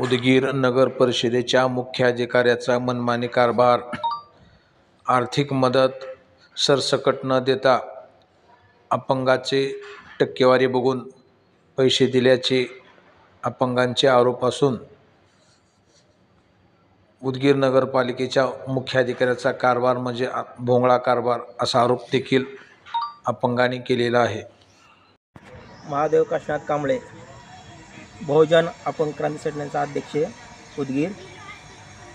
उदगीर नगर परिषदेच्या मुख्याधिकाऱ्याचा मनमानी कारभार, आर्थिक मदत सरसकट न देता अपंगाचे टक्केवारी बघून पैसे दिल्याचे अपंगांचे आरोप असून उदगीर नगरपालिकेच्या मुख्याधिकाऱ्याचा कारभार म्हणजे भोंगळा कारभार असा आरोप देखील अपंगांनी केलेला आहे. महादेव काशीनाथ कांबळे, बहुजन अपंग क्रांती संघटनेचा अध्यक्ष उदगीर.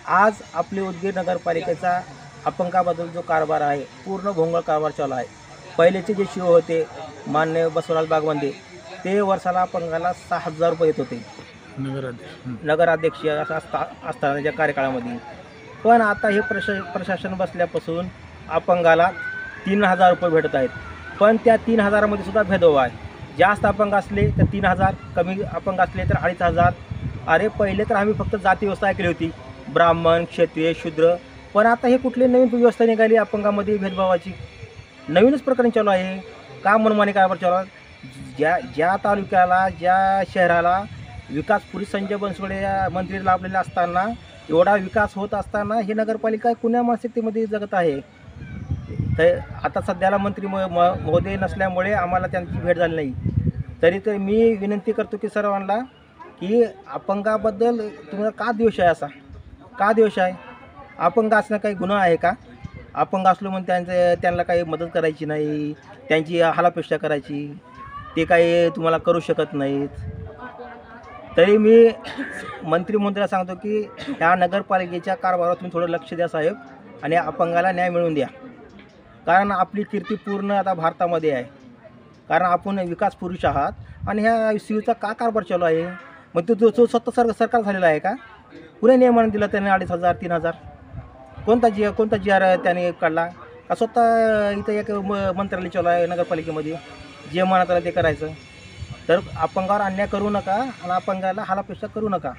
आज आपली उदगीर नगरपालिकेचा अपंगाबद्दल जो कारभार आहे पूर्ण भोंगळ कारभार चालू आहे. पहिलेचे जे शिव होते मान्य बसवराज बागवंदे ते वर्षाला अपंगाला 6,000 रुपये येत होते नगराध्यक्ष असतानाच्या कार्यकाळामध्ये. पण आता हे प्रशासन बसल्यापासून अपंगाला 3,000 रुपये भेटत आहेत. पण त्या 3,000मध्ये सुद्धा भेदभाव आहे. जास्त अपंग असले तर 3,000, कमी अपंग असले तर 2,500. अरे पहिले तर आम्ही फक्त जाती व्यवस्था केली होती, ब्राह्मण, क्षत्रिय, शूद्र. पण आता हे कुठली नवीन व्यवस्था निघाली अपंगामध्ये भेदभावाची. नवीनच प्रकरण चालू आहे. का मनमानी कारभार चालू आहे? ज्या तालुक्याला, ज्या शहराला विकास पुरी संजय बनसोडे या मंत्री लाभलेले असताना, एवढा विकास होत असताना ही नगरपालिका कुण्या मानसिकतेमध्ये जगत आहे. तर आता सध्याला मंत्री महोदय नसल्यामुळे आम्हाला त्यांची भेट झाली नाही. तरी तर मी विनंती करतो की सर्वांना की अपंगाबद्दल तुम्हाला का द्वेष आहे? असा का द्वेष आहे? अपंग असणं काही गुन्हा आहे का? अपंग असलो म्हणून त्यांना काही मदत करायची नाही, त्यांची हालापेष्टा करायची, ते काही तुम्हाला करू शकत नाहीत. तरी मी मंत्री महोदयाला सांगतो की ह्या नगरपालिकेच्या कारभारावर तुम्ही थोडं लक्ष द्या साहेब, आणि अपंगाला न्याय मिळवून द्या. कारण आपली कीर्ती पूर्ण आता भारतामध्ये आहे. कारण आपण विकास पुरुष आहात आणि ह्या सीयूचा का कारभार चालू आहे? मग तो स्वतः सरकार झालेला आहे का? पुऱ्या नियमाने दिला त्याने 2,500 3,000. कोणता जी आर त्याने काढला का? स्वतः इथं एक मंत्रालय चालू आहे नगरपालिकेमध्ये, जे म्हणत आलं ते करायचं. तर अपंगावर अन्याय करू नका आणि अपंगाला हालापेष्टा करू नका.